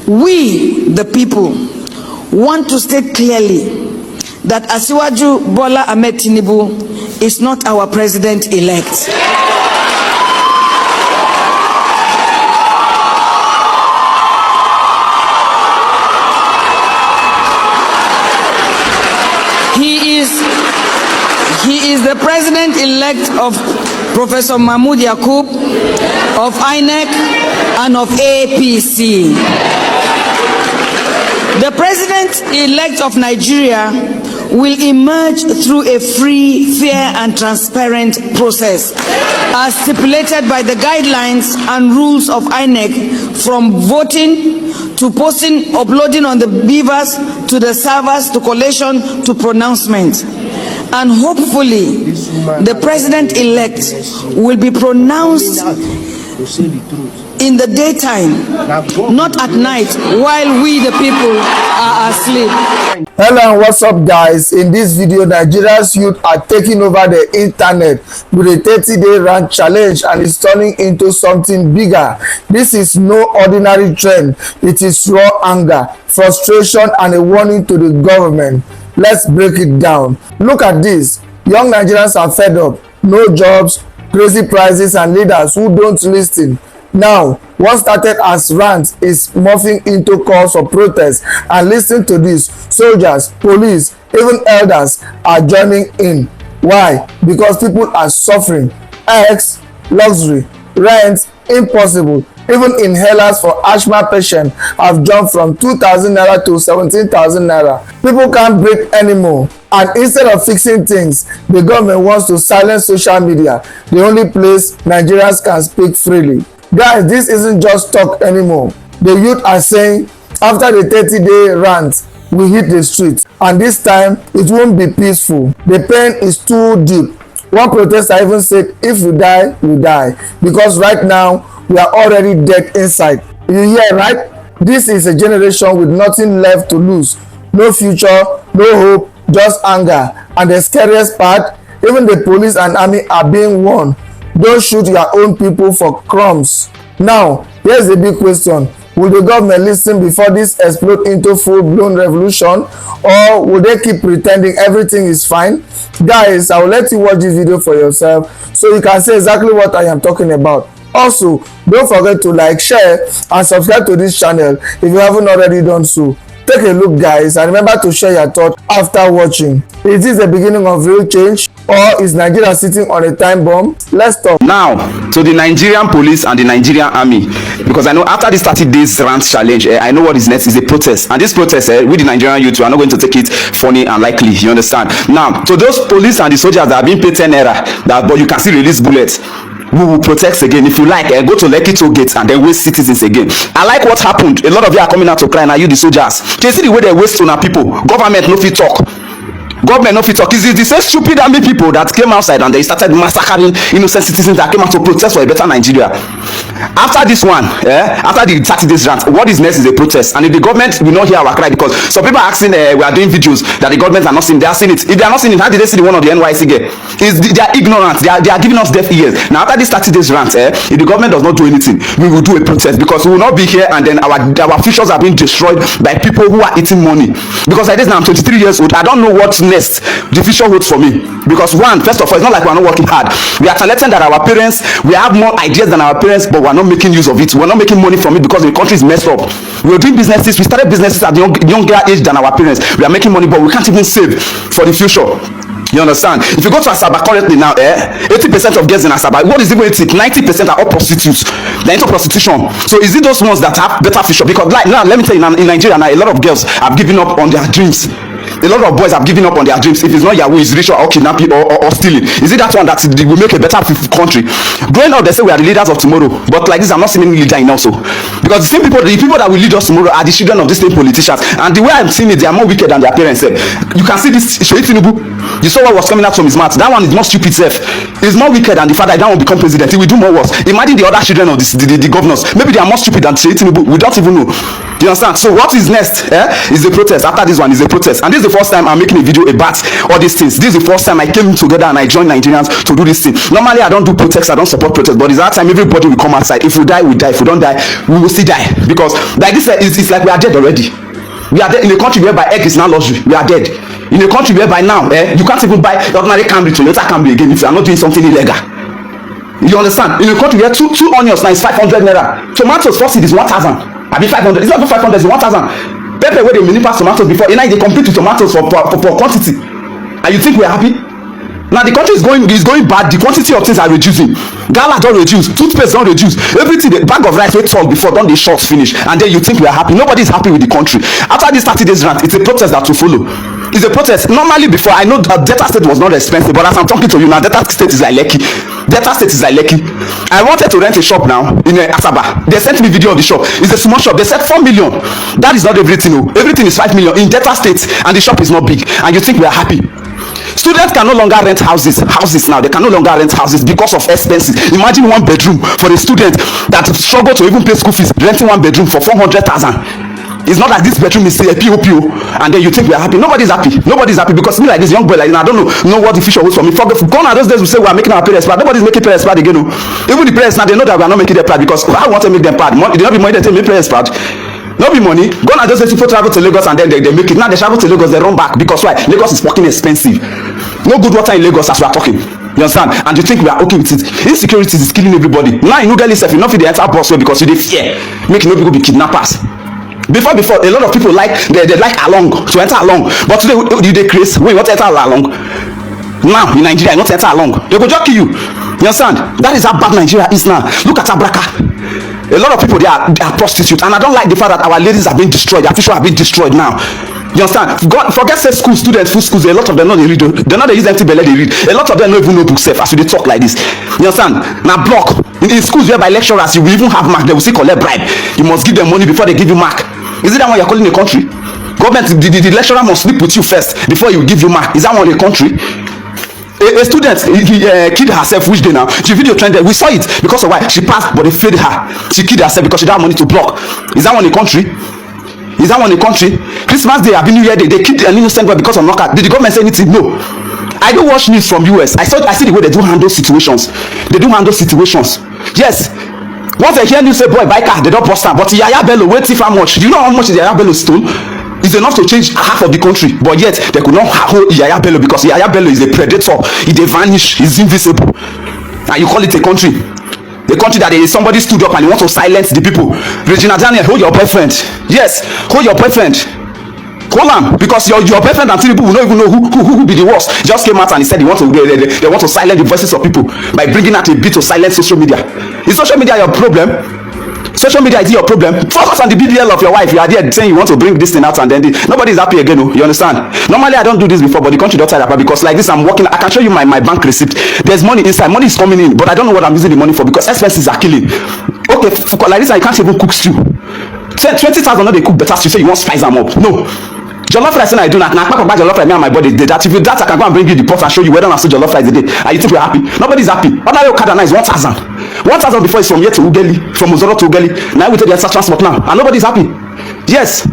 We, the people, want to state clearly that Asiwaju Bola Ahmed Tinubu is not our president-elect. He is the president-elect of Professor Mahmoud Yakub, of INEC, and of APC. The president-elect of Nigeria will emerge through a free, fair, and transparent process, as stipulated by the guidelines and rules of INEC, from voting to posting, uploading on the beavers, to the servers, to collation, to pronouncement. And hopefully, the president-elect will be pronounced in the daytime, not at night, while we, the people, are asleep. Hello and what's up, guys? In this video, Nigeria's youth are taking over the internet with a 30-day rant challenge, and it's turning into something bigger. This is no ordinary trend. It is raw anger, frustration, and a warning to the government. Let's break it down. Look at this. Young Nigerians are fed up. No jobs, crazy prices, and leaders who don't listen. Now, what started as rant is morphing into calls for protest. And listen to this. Soldiers, police, even elders are joining in. Why? Because people are suffering. Eggs, luxury, rent, impossible. Even inhalers for asthma patients have jumped from 2,000 naira to 17,000 naira. People can't breathe anymore. And instead of fixing things, the government wants to silence social media, the only place Nigerians can speak freely. Guys, this isn't just talk anymore. The youth are saying, after the 30-day rant, we hit the streets. And this time, it won't be peaceful. The pain is too deep. One protester even said, if we die, we die. Because right now, we are already dead inside. You hear, right? This is a generation with nothing left to lose. No future, no hope, just anger. And the scariest part, even the police and army are being warned. Don't shoot your own people for crumbs. Now, here's the big question. Will the government listen before this explodes into full-blown revolution? Or will they keep pretending everything is fine? Guys, I will let you watch this video for yourself so you can see exactly what I am talking about. Also, don't forget to like, share, and subscribe to this channel if you haven't already done so. Take a look, guys, and remember to share your thoughts after watching. Is this the beginning of real change, or is Nigeria sitting on a time bomb? Let's talk. Now, to the Nigerian police and the Nigerian army, because I know after this 30 days rant challenge, I know what is next is a protest. And this protest, with the Nigerian youth, we are not going to take it funny and likely, you understand? Now, to those police and the soldiers that have been paid 10 naira, but you can still release bullets, we will protect again. If you like, go to Lekki toll gate and then waste citizens again. I like what happened. A lot of you are coming out to cry. Now you the soldiers, can you see the way they waste on our people? Government no fit talk. Government no fit talk. Is it the same stupid army people that came outside and they started massacring innocent citizens that came out to protest for a better Nigeria? After this one, after the 30 days rant, what is next is a protest. And if the government will not hear our cry, because some people are asking, we are doing videos that the government are not seeing, they are seeing it. If they are not seeing it, how did they see the one of the NYC get? They are ignorant. They are giving us deaf ears. Now after this 30 days rant, if the government does not do anything, we will do a protest, because we will not be here and then our futures are being destroyed by people who are eating money. Because like this now, I'm 23 years old. I don't know what's next the future holds for me. Because one, first of all, it's not like we're not working hard. We are talented than our parents. We have more ideas than our parents, but we're not making use of it. We're not making money from it because the country is messed up. We're doing businesses. We started businesses at younger age than our parents. We are making money, but we can't even save for the future. You understand? If you go to Asaba currently now, 80% of girls in Asaba, what is even 80? 90% are all prostitutes. They're into prostitution. So is it those ones that have better future? Because like now, let me tell you, in Nigeria now, a lot of girls have given up on their dreams. A lot of boys have given up on their dreams. If it's not Yahoo, it's rich or kidnapping or stealing. Is it that one that will make a better country? Growing up, they say we are the leaders of tomorrow. But like this, I'm not seeing any leader in also. Because the people that will lead us tomorrow are the children of these same politicians. And the way I'm seeing it, they are more wicked than their parents. You can see this Tinubu. You saw what was coming out from his mouth. That one is more stupid self. He's more wicked than the father. That will become president. He will do more worse. Imagine the other children of the governors. Maybe they are more stupid than Tinubu. We don't even know. Do you understand? So what is next? Is a protest. After this one is a protest, and this is the first time I'm making a video about all these things. This is the first time I came together and I joined Nigerians to do this thing. Normally I don't do protests, I don't support protests, but it's that time everybody will come outside. If we die, we die. If we don't die, we will still die, because like this, it's like we are dead already. We are dead in a country whereby egg is now luxury. We are dead in a country whereby now you can't even buy ordinary Camry, Toyota Camry again if you are not doing something illegal. You understand? In a country where two onions now is 500 naira, tomatoes first it is 1,000. I mean 500. It's not even 500. It's 1,000. Pepper where they mini pass tomatoes before. Now they compete with tomatoes for quantity. And you think we are happy? Now the country is going bad. The quantity of things are reducing. Gala don't reduce. Toothpaste don't reduce. Everything. The bag of rice we tall before don't the short finish. And then you think we are happy? Nobody is happy with the country. After this 30 days rant, it's a protest that will follow. It's a protest. Normally before, I know that Delta State was not expensive, but as I'm talking to you now, Delta State is like Lekki. Delta State is like Lekki. I wanted to rent a shop now in Asaba. They sent me video of the shop. It's a small shop. They said 4 million. That is not everything. No. Everything is 5 million in Delta State, and the shop is not big. And you think we are happy? Students can no longer rent houses now. They can no longer rent houses because of expenses. Imagine 1 bedroom for a student that struggle to even pay school fees, renting 1 bedroom for 400,000. It's not like this bedroom is a POPO and then you think we are happy. Nobody's happy. Nobody's happy, because me like this young boy, like I don't know what the future holds for me. For gone are those days we say we are making our parents proud. Nobody's making parents proud again. No. Even the parents now, they know that we are not making them proud, because I want to make them proud. They don't be money, they tell me parents proud. No be money. Gone are those days people travel to Lagos and then they make it. Now they travel to Lagos, they run back, because why? Lagos is fucking expensive. No good water in Lagos as we are talking. You understand? And you think we are okay with it? Insecurity is killing everybody. Now you know get yourself, you know fit the entire bus way because you dey fear. Make no people be kidnappers. Before a lot of people like they like along to enter along, but today they craze when you want to enter along. Now in Nigeria you want to enter along, they go just kill you. You understand? That is how bad Nigeria is now. Look at Abraka. A lot of people they are prostitutes, and I don't like the fact that our ladies are being destroyed, their future are being destroyed now. You understand? Forget say school students, full schools, a lot of them know they read. They know they use empty belly, they read. A lot of them don't even know book safe as they talk like this. You understand? Now block in schools whereby lecturers you will even have mark, they will still collect bribe. You must give them money before they give you mark. Is it that one you're calling a country? Government, the lecturer must sleep with you first before he will give you mark. Is that one a country? A student killed herself which day now? She video trended. We saw it because of why she passed, but they failed her. She killed herself because she didn't have money to block. Is that one a country? Is that one a country? Christmas Day, Happy New Year Day, they killed an innocent boy because of knockout. Did the government say anything? No. I do watch news from US. I see the way they do handle situations. They do handle situations. Yes. Once they hear news say boy buy car, they don't bust am. But Yaya Bello, wait till how much? Do you know how much Yaya Bello stole? It's enough to change half of the country, but yet they could not hold Yaya Bello because Yaya Bello is a predator. He dey vanish, he's invisible, and you call it a country? A country that somebody stood up and he want to silence the people. Regina Daniel, hold your boyfriend. Yes, hold your boyfriend. Hold on, because your boyfriend and Tinubu will not even know who be the worst. Just came out and he said they want to silence the voices of people by bringing out a bit to silence social media. Is social media your problem? Social media is your problem. Focus on the BBL of your wife. You are there saying you want to bring this thing out, and then nobody is happy again. You understand? Normally I don't do this before, but the country don't tell about, because like this I'm working. I can show you my bank receipt. There's money inside. Money is coming in, but I don't know what I'm using the money for, because expenses are killing. Okay, like this I can't even cook stew. 20,000 not they cook better stew. Say you want spice them up? No. Jollof rice, and I do not. Now I pack jollof rice, me and my body did that. If you that, I can go and bring you the pot and show you whether I'm still jollof rice today. And you think we're happy? Nobody's happy. Ordinary Okada now is 1,000. 1,000 before is from here to Ugeli, from Uzoro to Ugeli. Now we take the extra transport now, and nobody's happy. Yes,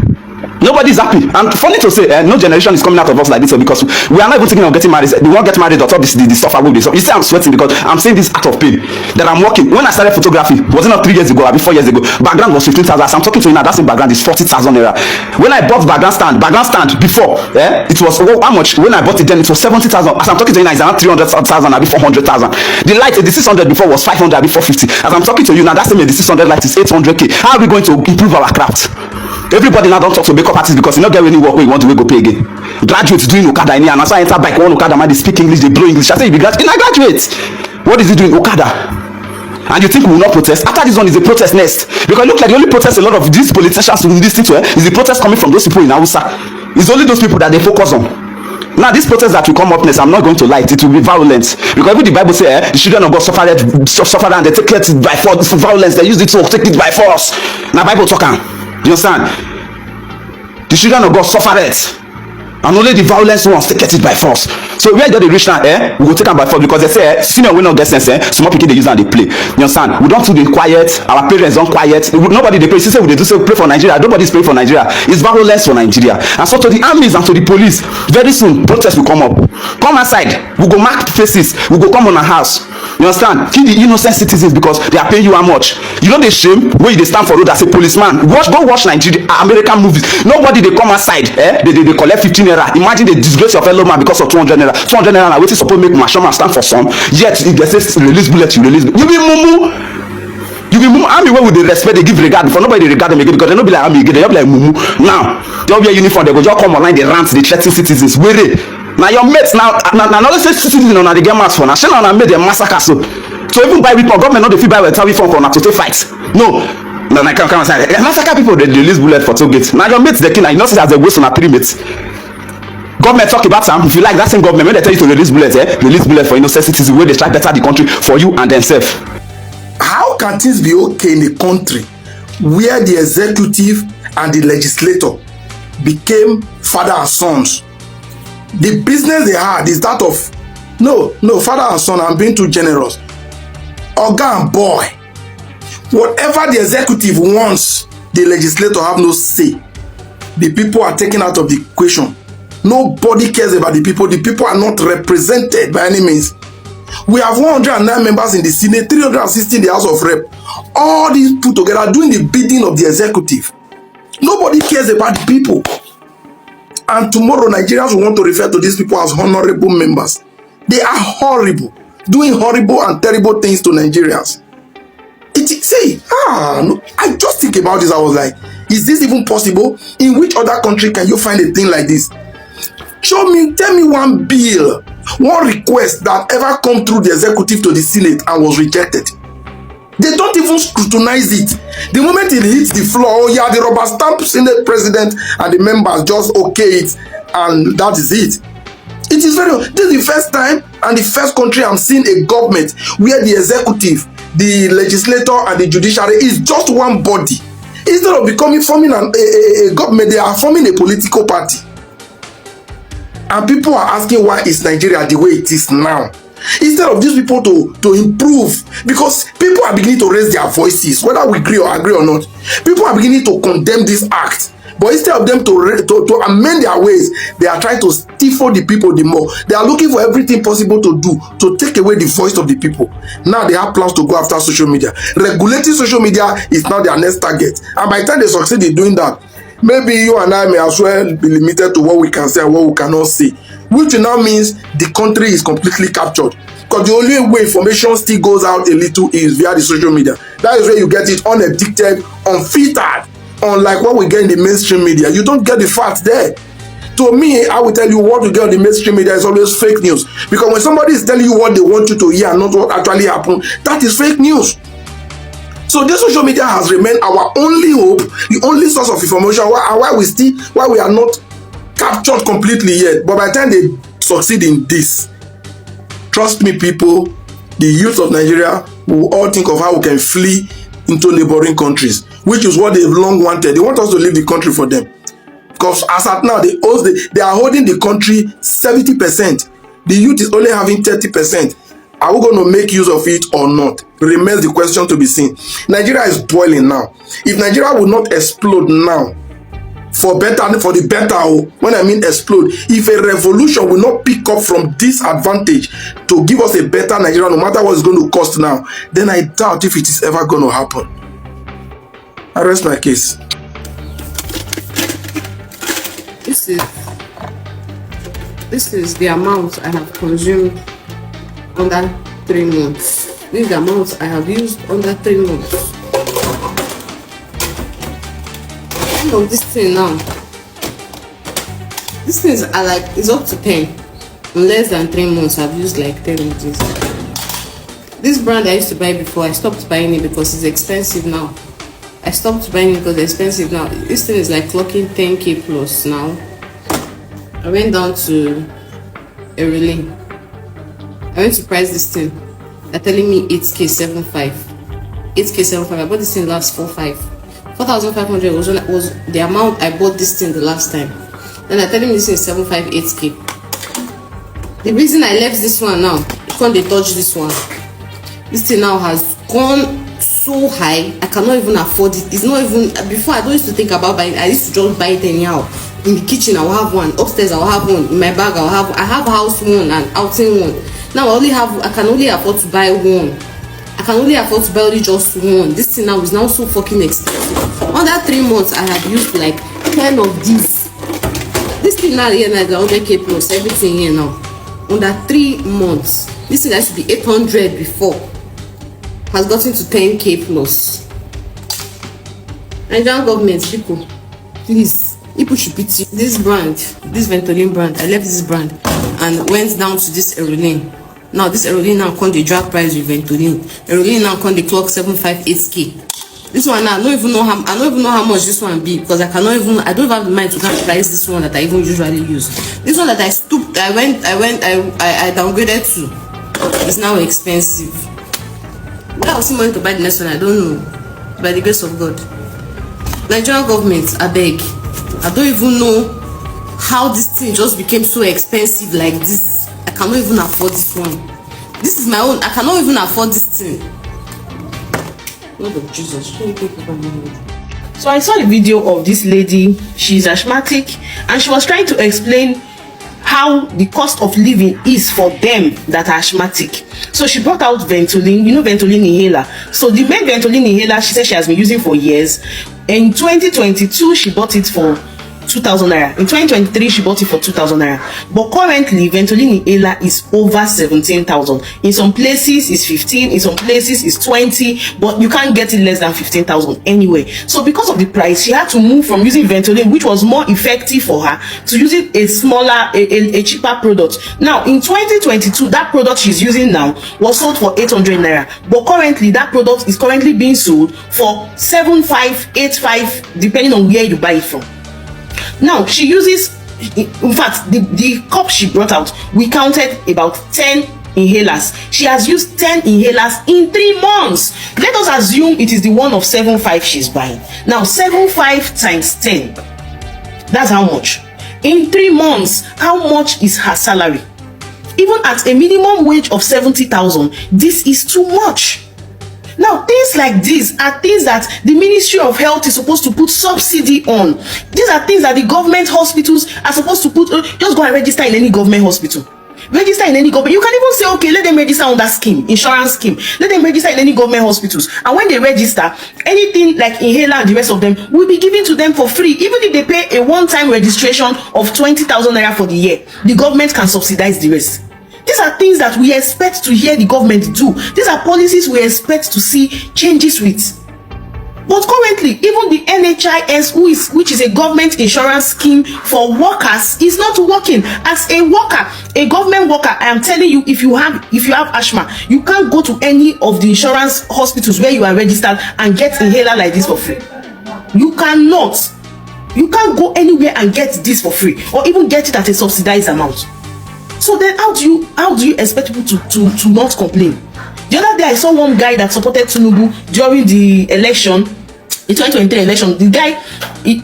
nobody's happy. And funny to say, no generation is coming out of us like this, because we are not even thinking of getting married. We won't get married or this the suffer with this. You see, I'm sweating because I'm seeing this out of pain that I'm working. When I started photography, was it not 3 years ago or 4 years ago? Background was 15,000. As I'm talking to you now, that same background is 40,000 naira. When I bought background stand before, it was how much? When I bought it then, it was 70,000. As I'm talking to you now, it's around 300,000, maybe 400,000. The light, the 600 before was 500, maybe 450. As I'm talking to you now, that same the 600 light is 800k. How are we going to improve our craft? Everybody now don't talk to makeup artists because you not get any work where you want to go pay again. Graduates doing Okada in here, and as I enter bike, one Okada man they speak English, they blow English. I say you be graduate. What is he doing? Okada. And you think we will not protest? After this one is a protest next, because it looks like the only protest a lot of these politicians in this thing is the protest coming from those people in Hausa. It's only those people that they focus on. Now this protest that will come up next, I'm not going to lie, it will be violent, because even the Bible says the children of God suffered and they take it by force for violence. They use it to take it by force. Now Bible talking. Do you understand? The children of God suffered and only the violence ones take get it by force. So where they reach now, we go take am by force, because they say senior will not get sense, small pikin dey use am dey play. You understand? We don't do the quiet, our parents don't quiet, nobody dey pray. See say we dey do say pray for Nigeria, nobody's praying for Nigeria. It's violence for Nigeria. And so to the armies and to the police, very soon protest will come up. Come outside, we go mark faces, we go come on our house. You understand? Kill the innocent citizens because they are paying you how much. You know the shame where you dey stand for road as a policeman. Go watch Nigeria American movies. Nobody dey come outside, they collect 15 naira. Imagine they disgrace your fellow man because of 200 naira. 200 naira na wetin suppose make mashama stand for some. Yet if they say release bullet, you release. You be mumu. You be mumu. Army wey we dey respect, they give regard, for nobody dey regard them again because they no be like army again. They be like mumu. Now they all wear uniform, they go just come online, they rant, they threaten citizens. Were na your mates now not say citizens una dey get mass for na shey una make dem massacre so even buy weapon, government no dey fit buy better weapon for una to take fight. No, na come say massacre people dey release bullet for toll gate. Na your mates dey kill, na you know say as dey waste una 3 mates. Government talk about am, if you like that same government when they tell you to release bullet, release bullet for innocent citizens wey dey try better the country for you and themselves. How can things be okay in a country where the executive and the legislator became father and sons? The business they had is that of no father and son. I'm being too generous. Oga and boy, whatever the executive wants, the legislator have no say. The people are taken out of the equation. Nobody cares about the people. The people are not represented by any means. We have 109 members in the Senate, 360 in the House of Rep. All these put together doing the bidding of the executive. Nobody cares about the people. And tomorrow Nigerians will want to refer to these people as honorable members. They are horrible, doing horrible and terrible things to Nigerians. No, I just think about this. I was like, is this even possible? In which other country can you find a thing like this? Tell me one bill, one request that ever come through the executive to the Senate and was rejected. They don't even scrutinize it. The moment it hits the floor, the rubber stamp Senate president and the members just okay it, and that is it. It is this is the first time and the first country I'm seeing a government where the executive, the legislator, and the judiciary is just one body. Instead of forming a government, they are forming a political party. And people are asking, why is Nigeria the way it is now? Instead of these people to improve, because people are beginning to raise their voices, whether we agree or not. People are beginning to condemn this act. But instead of them to amend their ways, they are trying to stifle the people the more. They are looking for everything possible to do to take away the voice of the people. Now they have plans to go after social media. Regulating social media is now their next target. And by the time they succeed in doing that, maybe you and I may as well be limited to what we can say and what we cannot say. Which now means the country is completely captured. Because the only way information still goes out a little is via the social media. That is where you get it unaddicted, unfiltered. Unlike what we get in the mainstream media, you don't get the facts there. To me, I will tell you what you get on the mainstream media is always fake news. Because when somebody is telling you what they want you to hear and not what actually happened, that is fake news. So this social media has remained our only hope, the only source of information, why we are not captured completely yet. But by the time they succeed in this, trust me people, the youth of Nigeria will all think of how we can flee into neighboring countries, which is what they've long wanted. They want us to leave the country for them. Because as at now, they are holding the country 70%. The youth is only having 30%. Are we going to make use of it or not? Remains the question to be seen. Nigeria is boiling now. If Nigeria will not explode now, for the better, when I mean explode, if a revolution will not pick up from this advantage to give us a better Nigeria, no matter what it's going to cost now, then I doubt if it is ever going to happen. I rest my case. This is the amount I have consumed under 3 months. This is the amount I have used under 3 months. Of this thing now, these things are like, it's up to 10. In less than 3 months, I've used like 10 of these. This brand I used to buy before, I stopped buying it because it's expensive now. I stopped buying it because it's expensive now. This thing is like clocking 10k plus now. I went down to a relay. I went to price this thing. They're telling me 8k75. 8k75. I bought this thing last 4,500 was the amount I bought this thing the last time. Then they're telling me this is 758K. The reason I left this one now, when they touch this one, this thing now has gone so high, I cannot even afford it. It's not even, before I don't used to think about buying, I used to just buy it anyhow. In the kitchen I will have one, upstairs I will have one, in my bag I have house one and outing one. Now I can only afford to buy one. I can only afford to buy only just one. This thing now is now so fucking expensive. Under 3 months I have used like 10 of these. This thing now here now is 100K plus everything here now. Under 3 months, this thing that should be 800 before has gotten to 10K plus. Nigerian government, people, please, people should pity this brand, this Ventolin brand. I left this brand and went down to this Aeroline. Now this Aeroline now come the drag price with Ventolin. Aeroline now come the clock 758K. This one now, I don't even know how much this one be, because I don't even have the mind to kind of price this one that I even usually use. This one that I downgraded to is now expensive. I was money to buy the next one, I don't know. By the grace of God. Nigerian government, I beg. I don't even know how this thing just became so expensive like this. I cannot even afford this one. This is my own. I cannot even afford this thing. Lord of Jesus. So I saw the video of this lady. She's asthmatic and she was trying to explain how the cost of living is for them that are asthmatic. So she brought out Ventolin, Ventolin inhaler. So the main Ventolin inhaler, she said she has been using for years. In 2022 she bought it for 2,000 naira. In 2023 she bought it for 2,000 naira. But currently Ventolin inhaler is over 17,000. In some places it's 15, in some places it's 20, but you can't get it less than 15,000 anyway. So because of the price, she had to move from using Ventolin, which was more effective for her, to using a smaller, a cheaper product. Now in 2022, that product she's using now was sold for 800 naira, but currently that product is currently being sold for 7,585, depending on where you buy it from. Now she uses, in fact, the cup she brought out, we counted about 10 inhalers. She has used 10 inhalers in 3 months. Let us assume it is the one of 7,500 she's buying. Now 7,500 times 10, that's how much? In 3 months, how much is her salary? Even at a minimum wage of 70,000, this is too much. Now, things like these are things that the Ministry of Health is supposed to put subsidy on. These are things that the government hospitals are supposed to put. Just go and register in any government hospital. Register in any government. You can even say, okay, let them register on that scheme, insurance scheme. Let them register in any government hospitals. And when they register, anything like inhaler and the rest of them will be given to them for free. Even if they pay a one-time registration of 20,000 naira for the year, the government can subsidize the rest. These are things that we expect to hear the government do. These are policies we expect to see changes with. But currently, even the NHIS, which is a government insurance scheme for workers, is not working. As a worker, a government worker, I am telling you, if you have asthma, you can't go to any of the insurance hospitals where you are registered and get inhaler like this for free. You cannot. You can't go anywhere and get this for free, or even get it at a subsidized amount. So then how do you expect people to not complain? The other day I saw one guy that supported Tinubu during the election, the 2023 election. The guy,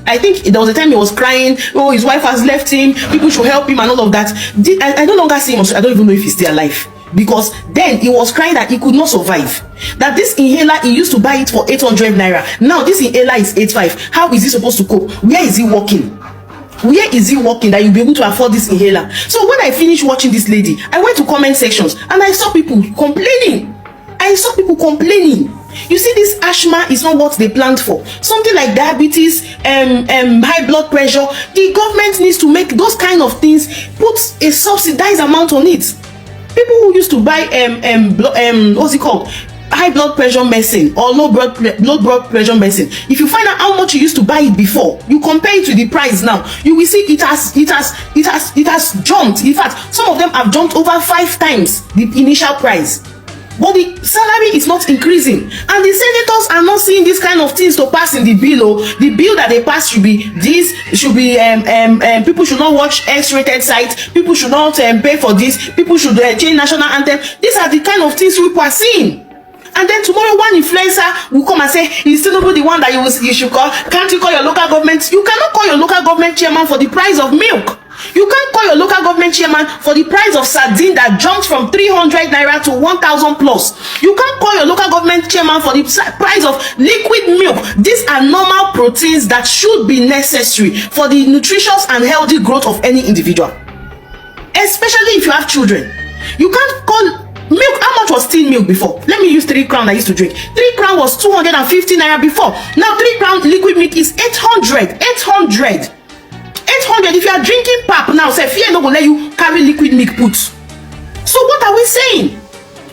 I think there was a time he was crying, oh, his wife has left him, people should help him and all of that. I no longer see him. I don't even know if he's still alive, because then he was crying that he could not survive. That this inhaler, he used to buy it for 800 naira. Now this inhaler is 8,500. How is he supposed to cope? Where is he working? Where is he working that you'll be able to afford this inhaler? So when I finished watching this lady, I went to comment sections and I saw people complaining. You see, this asthma is not what they planned for. Something like diabetes, high blood pressure. The government needs to make those kind of things, put a subsidized amount on it. People who used to buy what's it called, high blood pressure medicine or low blood pressure medicine, if you find out how much you used to buy it before, you compare it to the price now, you will see it has jumped. In fact, some of them have jumped over 5 times the initial price. But the salary is not increasing, and the senators are not seeing this kind of things to pass in the bill. The bill that they pass should be this, should be people should not watch X-rated sites, people should not pay for this, people should change national anthem. These are the kind of things people are seeing. And then tomorrow one influencer will come and say, is Tinubu the one that you should call? Can't you call your local government? You cannot call your local government chairman for the price of milk. You can't call your local government chairman for the price of sardine that jumped from 300 naira to 1,000 plus. You can't call your local government chairman for the price of liquid milk. These are normal proteins that should be necessary for the nutritious and healthy growth of any individual, especially if you have children. You can't call milk. How much was tin milk before? Let me use 3 crown I used to drink. 3 crown was 250 naira before. Now 3 crown liquid milk is 800. 800. If you are drinking pap now, say fear no go let you carry liquid milk put. So what are we saying?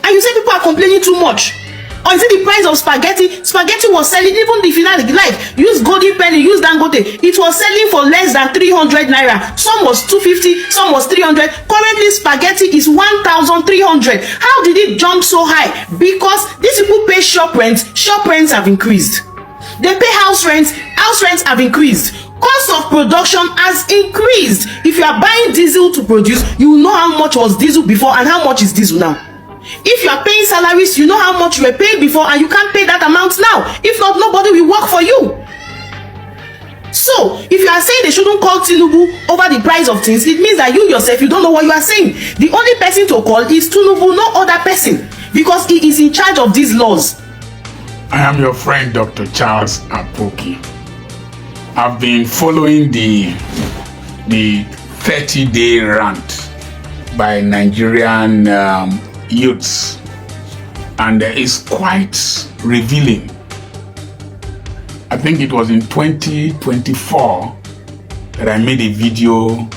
And you say people are complaining too much. Or is it the price of spaghetti? Spaghetti was selling, even if you like use golden penny, use dangote, it was selling for less than 300 naira. Some was 250, some was 300. Currently spaghetti is 1,300. How did it jump so high? Because these people pay shop rents have increased. They pay house rents have increased. Cost of production has increased. If you are buying diesel to produce, you know how much was diesel before and how much is diesel now. If you are paying salaries, you know how much you were paying before and you can't pay that amount now. If not, nobody will work for you. So, if you are saying they shouldn't call Tinubu over the price of things, it means that you yourself, you don't know what you are saying. The only person to call is Tinubu, no other person, because he is in charge of these laws. I am your friend, Dr. Charles Apoki. I've been following the 30-day rant by Nigerian youths, and it's quite revealing. I think it was in 2024 that I made a video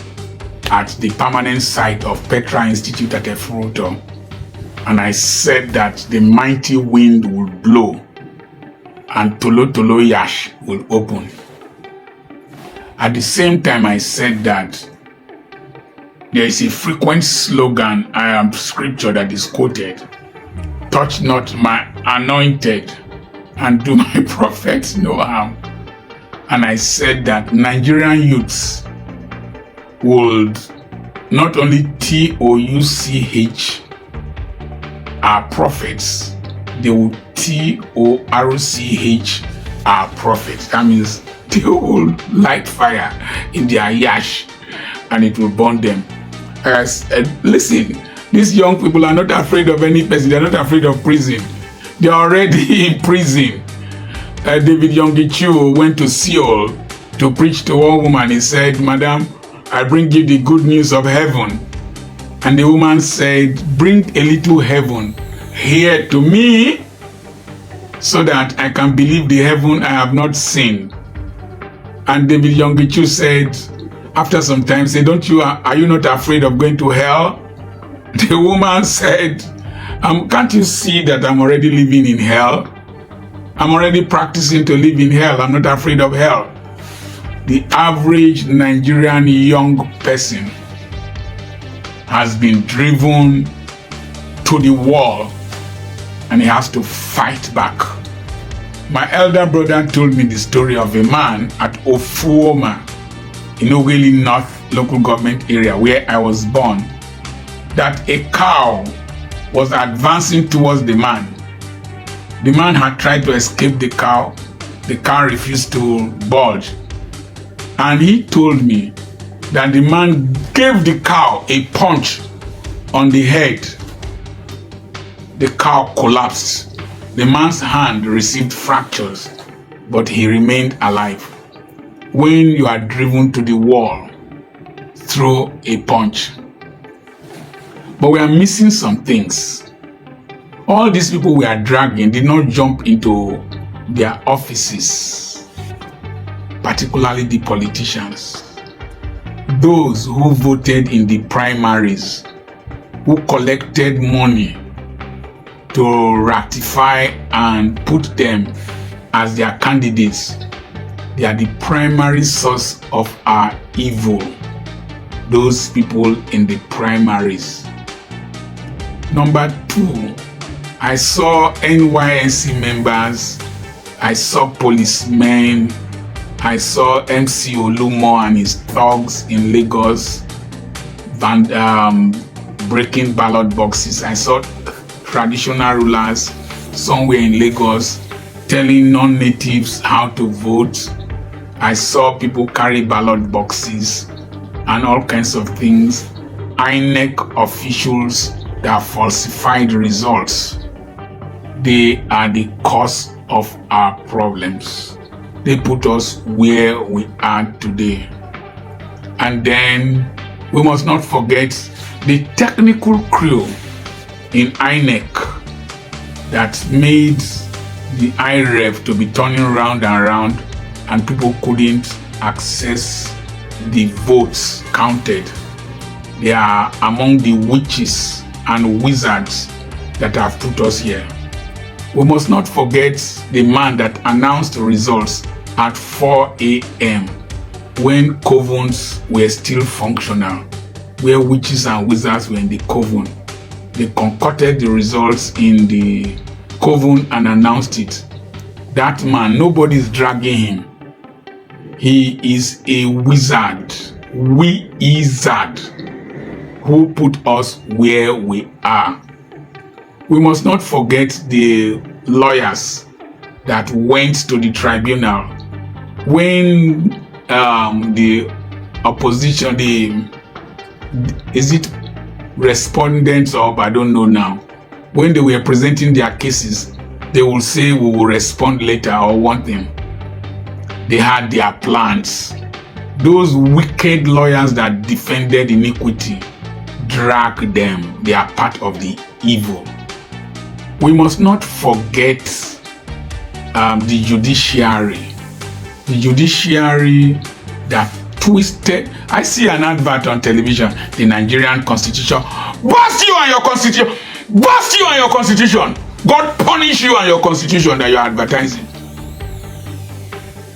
at the permanent site of Petra Institute at Efuruto, and I said that the mighty wind will blow and Tolo Tolo Yash will open. At the same time, I said that there is a frequent slogan, scripture that is quoted, touch not my anointed and do my prophets no harm. And I said that Nigerian youths would not only TOUCH our prophets, they would TORCH our prophets. That means they will light fire in their yash and it will burn them. Listen, these young people are not afraid of any person. They're not afraid of prison. They're already in prison. David Yongichu went to Seoul to preach to one woman. He said, Madam, I bring you the good news of heaven. And the woman said, bring a little heaven here to me so that I can believe the heaven I have not seen. And David Yongichu said, after some time, say, are you not afraid of going to hell? The woman said, can't you see that I'm already living in hell? I'm already practicing to live in hell. I'm not afraid of hell. The average Nigerian young person has been driven to the wall and he has to fight back. My elder brother told me the story of a man at Ofuoma in Ogeli North local government area where I was born, that a cow was advancing towards the man. The man had tried to escape the cow. The cow refused to budge. And he told me that the man gave the cow a punch on the head. The cow collapsed. The man's hand received fractures, but he remained alive. When you are driven to the wall, throw a punch. But we are missing some things. All these people we are dragging did not jump into their offices, particularly the politicians. Those who voted in the primaries, who collected money to ratify and put them as their candidates. They are the primary source of our evil. Those people in the primaries. Number 2, I saw NYSC members, I saw policemen, I saw MC Olumo and his thugs in Lagos breaking ballot boxes. I saw traditional rulers somewhere in Lagos telling non-natives how to vote. I saw people carry ballot boxes and all kinds of things. INEC officials that falsified results. They are the cause of our problems. They put us where we are today. And then we must not forget the technical crew in INEC that made the IREV to be turning round and round, and people couldn't access the votes counted. They are among the witches and wizards that have put us here. We must not forget the man that announced the results at 4 a.m. when covens were still functional, where witches and wizards were in the coven. They concocted the results in the coven and announced it. That man, nobody is dragging him. He is a wizard, who put us where we are. We must not forget the lawyers that went to the tribunal when the opposition, is it respondents or I don't know now, when they were presenting their cases, they will say we will respond later or one thing. They had their plans. Those wicked lawyers that defended iniquity, drag them. They are part of the evil. We must not forget the judiciary. The judiciary that twisted. I see an advert on television, the Nigerian Constitution. Bust you and your Constitution! Bust you and your Constitution! God punish you and your Constitution that you're advertising.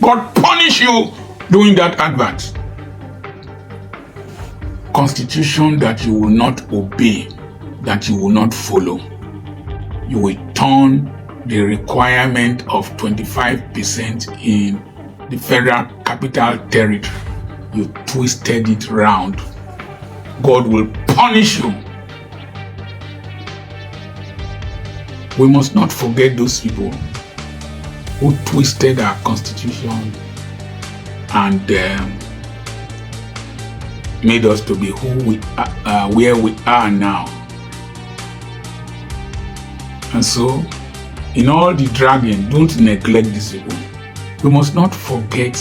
God punish you doing that advert. Constitution that you will not obey, that you will not follow. You will turn the requirement of 25% in the Federal Capital Territory. You twisted it round. God will punish you. We must not forget those people who twisted our constitution and made us to be who we are, where we are now. And so, in all the dragging, don't neglect these people. We must not forget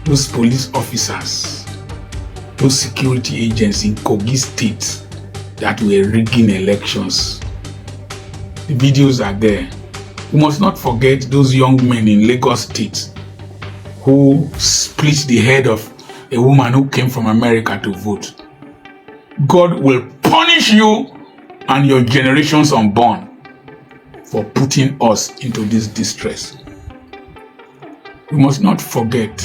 those police officers, those security agents in Kogi State that were rigging elections. The videos are there. We must not forget those young men in Lagos State who split the head of a woman who came from America to vote. God will punish you and your generations unborn for putting us into this distress. We must not forget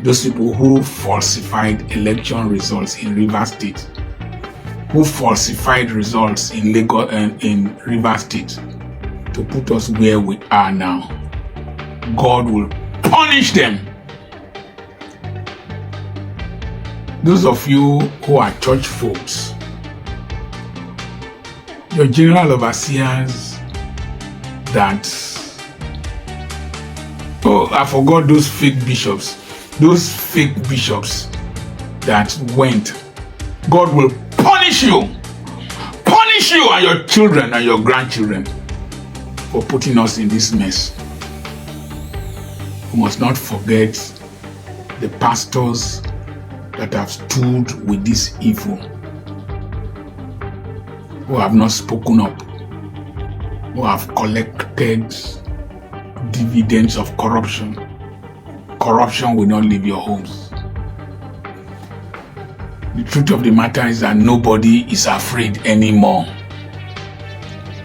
those people who falsified election results in Rivers State, who falsified results in Lagos and in Rivers State to put us where we are now. God will punish them. Those of you who are church folks, your general overseers that, I forgot those fake bishops that went. God will punish you and your children and your grandchildren for putting us in this mess. We must not forget the pastors that have stood with this evil, who have not spoken up, who have collected dividends of corruption. Corruption will not leave your homes. The truth of the matter is that nobody is afraid anymore.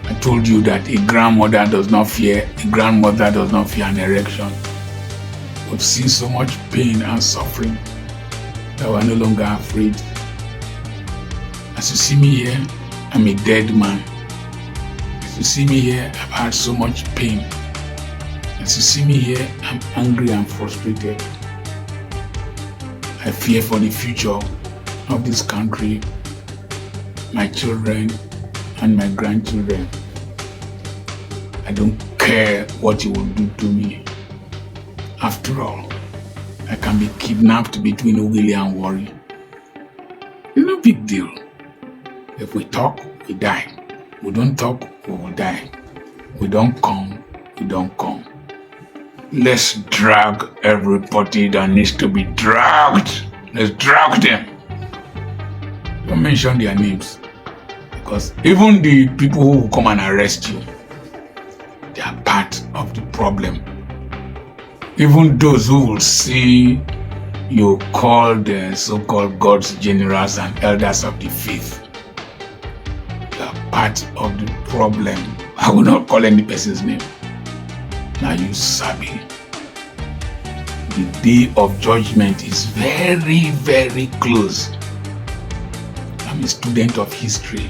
I told you that a grandmother does not fear an erection. We've seen so much pain and suffering that we're no longer afraid. As you see me here, I'm a dead man. As you see me here, I've had so much pain. As you see me here, I'm angry and frustrated. I fear for the future of this country, my children, and my grandchildren. I don't care what you will do to me. After all, I can be kidnapped between Ogili and Warri. It's no big deal. If we talk, we die. We don't talk, we will die. We don't come, we don't come. Let's drag everybody that needs to be dragged. Let's drag them. Don't mention their names. Because even the people who will come and arrest you, they are part of the problem. Even those who will see you call the so-called gods, generals, and elders of the faith, they are part of the problem. I will not call any person's name. Now you sabi. The day of judgment is very, very close. I'm a student of history.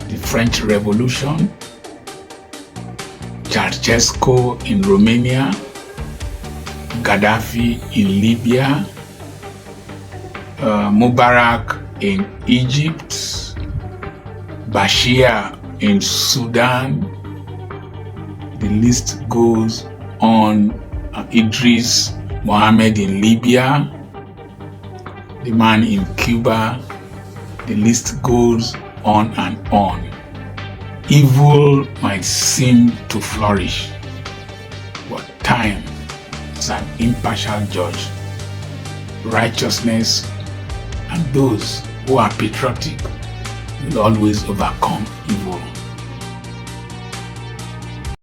The French Revolution, Ceausescu in Romania, Gaddafi in Libya, Mubarak in Egypt, Bashir in Sudan. The list goes on. Idris Mohammed in Libya, the man in Cuba. The list goes on and on. Evil might seem to flourish, but time is an impartial judge. Righteousness and those who are patriotic will always overcome.